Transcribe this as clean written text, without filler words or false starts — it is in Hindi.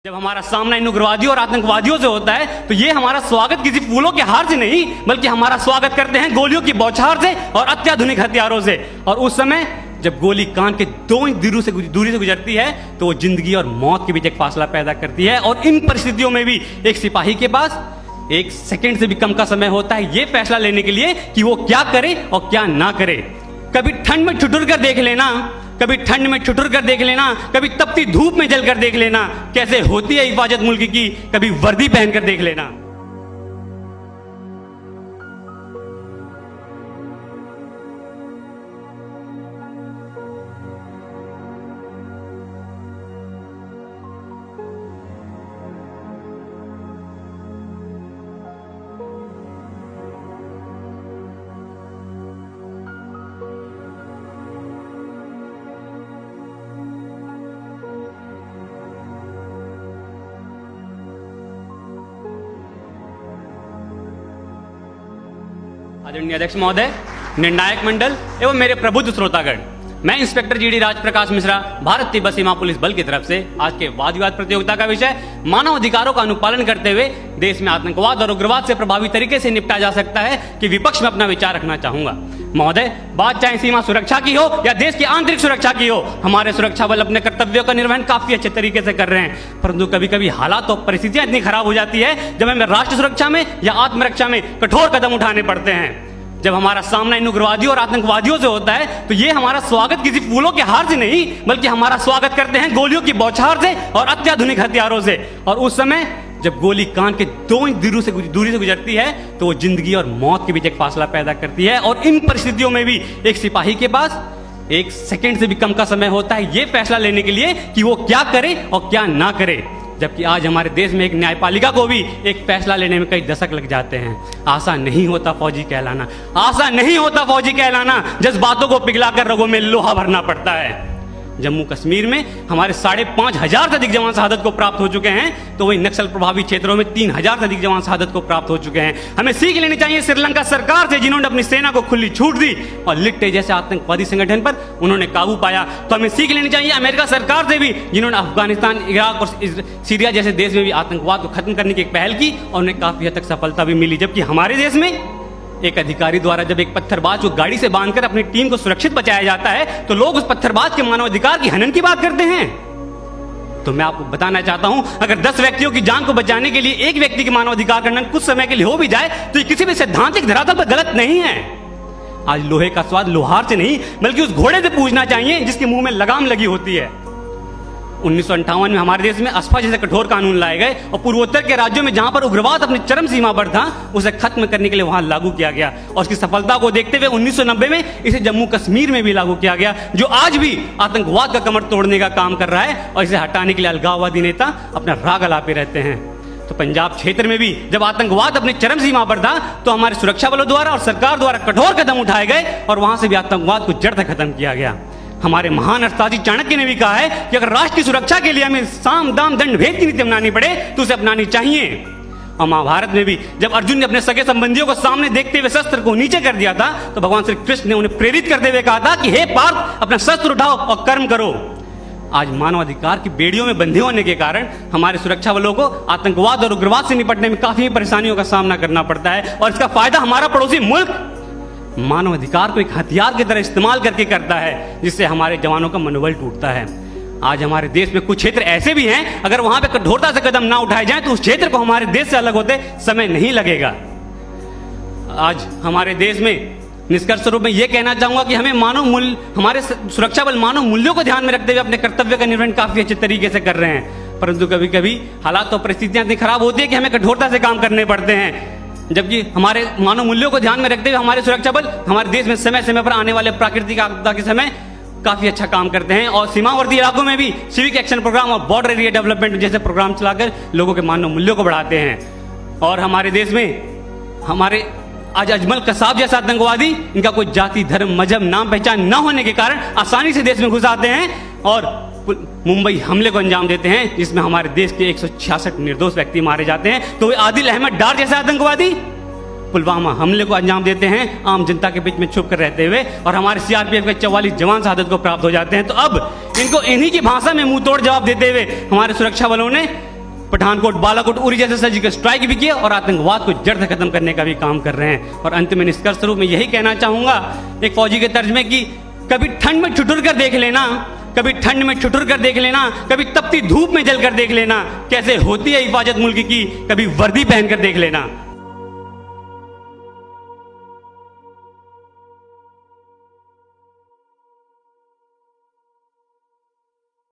जब हमारा सामना इन उग्रवादियों और आतंकवादियों से होता है तो ये हमारा स्वागत किसी फूलों के हार से नहीं बल्कि हमारा स्वागत करते हैं गोलियों की बौछार से और अत्याधुनिक हथियारों से। और उस समय जब गोली कान के 2 इंच दूरी से गुजरती है तो वो जिंदगी और मौत के बीच एक फासला पैदा करती है। और इन परिस्थितियों में भी एक सिपाही के पास 1 सेकंड से भी कम का समय होता है ये फैसला लेने के लिए कि वो क्या करे और क्या ना करे। कभी ठंड में ठिठुर कर देख लेना, कभी ठंड में ठिठुर कर देख लेना, कभी तपती धूप में जल कर देख लेना कैसे होती है हिफाजत मुल्क की, कभी वर्दी पहनकर देख लेना। आदरणीय अध्यक्ष महोदय, निर्णायक मंडल एवं मेरे प्रबुद्ध श्रोतागण, मैं इंस्पेक्टर जीडी राजप्रकाश मिश्रा, भारत तिब्बत सीमा पुलिस बल की तरफ से आज के वाद विवाद प्रतियोगिता का विषय मानव अधिकारों का अनुपालन करते हुए देश में आतंकवाद और उग्रवाद से प्रभावी तरीके से निपटा जा सकता है कि विपक्ष में अपना विचार रखना चाहूंगा। महोदय, बात चाहे सीमा सुरक्षा की हो या देश की आंतरिक सुरक्षा की हो, हमारे सुरक्षा बल अपने कर्तव्यों का निर्वहन काफी अच्छे तरीके से कर रहे हैं, परंतु कभी कभी हालात और परिस्थितियां इतनी खराब हो जाती है जब हमें राष्ट्र सुरक्षा में या आत्मरक्षा में कठोर कदम उठाने पड़ते हैं। जब हमारा सामना इन उग्रवादियों और आतंकवादियों से होता है तो ये हमारा स्वागत किसी फूलों के हार से नहीं बल्कि हमारा स्वागत करते हैं गोलियों की बौछार से और अत्याधुनिक हथियारों से। और उस समय जब गोली कान के 2 इंच दूरी से गुजरती है तो वो जिंदगी और मौत के बीच एक फासला पैदा करती है। और इन परिस्थितियों में भी एक सिपाही के पास 1 सेकंड से भी कम का समय होता है ये फैसला लेने के लिए कि वो क्या करे और क्या ना करे। जबकि आज हमारे देश में एक न्यायपालिका को भी एक फैसला लेने में कई दशक लग जाते हैं। आशा नहीं होता फौजी कहलाना, आशा नहीं होता फौजी कहलाना, जज्बातों को पिघलाकर रगों में लोहा भरना पड़ता है। जम्मू कश्मीर में हमारे 5,500 से अधिक जवान शहादत को प्राप्त हो चुके हैं, तो वही नक्सल प्रभावित क्षेत्रों में 3,000 से अधिक जवान शहादत को प्राप्त हो चुके हैं। हमें सीख लेनी चाहिए श्रीलंका सरकार से, जिन्होंने अपनी सेना को खुली छूट दी और लिट्टे जैसे आतंकवादी संगठन पर उन्होंने काबू पाया। तो हमें सीख लेनी चाहिए अमेरिका सरकार से भी, जिन्होंने अफगानिस्तान, इराक और सीरिया जैसे देश में भी आतंकवाद को खत्म करने की एक पहल की और उन्हें काफी हद तक सफलता भी मिली। जबकि हमारे देश में एक अधिकारी द्वारा जब एक पत्थरबाज को गाड़ी से बांधकर अपनी टीम को सुरक्षित बचाया जाता है तो लोग उस पत्थरबाज के मानवाधिकार की हनन की बात करते हैं। तो मैं आपको बताना चाहता हूं, अगर 10 व्यक्तियों की जान को बचाने के लिए एक व्यक्ति के मानवाधिकार का हनन कुछ समय के लिए हो भी जाए तो ये किसी भी सैद्धांतिक धरातल पर गलत नहीं है। आज लोहे का स्वाद लोहार से नहीं बल्कि उस घोड़े से पूछना चाहिए जिसके मुंह में लगाम लगी होती है। 1958 में हमारे देश में अस्फा जैसे कठोर कानून लाए गए और पूर्वोत्तर के राज्यों में जहां पर उग्रवाद अपनी चरम सीमा पर था उसे खत्म करने के लिए वहां लागू किया गया। और उसकी सफलता को देखते हुए 1990 में इसे जम्मू कश्मीर में भी लागू किया गया, जो आज भी आतंकवाद का कमर तोड़ने का काम कर रहा है। और इसे हटाने के लिए अलगाववादी नेता अपना राग अलापे रहते हैं। तो पंजाब क्षेत्र में भी जब आतंकवाद अपनी चरम सीमा पर था तो हमारे सुरक्षा बलों द्वारा और सरकार द्वारा कठोर कदम उठाए गए और वहां से भी आतंकवाद को जड़ से खत्म किया गया। हमारे महान अर्थशास्त्री चाणक्य ने भी कहा है कि अगर राष्ट्र की सुरक्षा के लिए हमें साम दाम दंड भेद की नीति अपनानी पड़े तो उसे अपनानी चाहिए। और महाभारत में भी जब अर्जुन ने अपने सगे संबंधियों को सामने देखते हुए शस्त्र को नीचे कर दिया था तो भगवान श्री कृष्ण ने उन्हें प्रेरित करते हुए कहा था कि हे पार्थ, अपना शस्त्र उठाओ और कर्म करो। आज मानवाधिकार की बेड़ियों में बंधे होने के कारण हमारे सुरक्षा बलों को आतंकवाद और उग्रवाद से निपटने में काफी परेशानियों का सामना करना पड़ता है। और इसका फायदा हमारा पड़ोसी मुल्क मानवाधिकार को एक हथियार की तरह इस्तेमाल करके करता है, जिससे हमारे जवानों का मनोबल टूटता है। आज हमारे देश में कुछ क्षेत्र ऐसे भी हैं, अगर वहां पे कठोरता से कदम ना उठाए जाएं तो उस क्षेत्र को हमारे देश से अलग होते समय नहीं लगेगा। आज हमारे देश में निष्कर्ष रूप में यह कहना चाहूंगा कि हमें हमारे सुरक्षा बल मानव मूल्यों को ध्यान में रखते हुए अपने कर्तव्य का निर्वहन काफी अच्छे तरीके से कर रहे हैं, परंतु कभी कभी हालात और परिस्थितियां इतनी खराब होती है कि हमें कठोरता से काम करने पड़ते हैं। जबकि हमारे मानव मूल्यों को ध्यान में रखते हुए हमारे सुरक्षा बल हमारे देश में समय समय पर आने वाले प्राकृतिक आपदा के समय काफी अच्छा काम करते हैं और सीमावर्ती इलाकों में भी सिविक एक्शन प्रोग्राम और बॉर्डर एरिया डेवलपमेंट जैसे प्रोग्राम चलाकर लोगों के मानव मूल्यों को बढ़ाते हैं। और हमारे देश में हमारे आज अजमल कसाब जैसा आतंकवादी, इनका कोई जाति, धर्म, मजहब, नाम पहचान न होने के कारण आसानी से देश में घुस आते हैं और मुंबई हमले को अंजाम देते हैं, जिसमें हमारे देश के 166 निर्दोष व्यक्ति मारे जाते हैं। तो वे आदिल अहमद डार जैसे आतंकवादी पुलवामा हमले को अंजाम देते हैं आम जनता के बीच में छुप कर रहते हुए, और हमारे सीआरपीएफ के 44 जवान शहादत को प्राप्त हो जाते हैं। तो अब इनको इन्हीं की भाषा में मुंह तोड़ जवाब देते हुए हमारे सुरक्षा बलों ने पठानकोट, बालाकोट, उरी जैसे सर्जिकल स्ट्राइक भी किए और आतंकवाद को जड़ से खत्म करने का भी काम कर रहे हैं। और अंत में निष्कर्ष स्वरूप मैं यही कहना चाहूंगा एक फौजी के तर्ज में कि कभी ठंड में ठिठुर कर देख लेना, कभी ठंड में ठिठुर कर देख लेना, कभी तपती धूप में जल कर देख लेना, कैसे होती है हिफाजत मुल्क की, कभी वर्दी पहन कर देख लेना।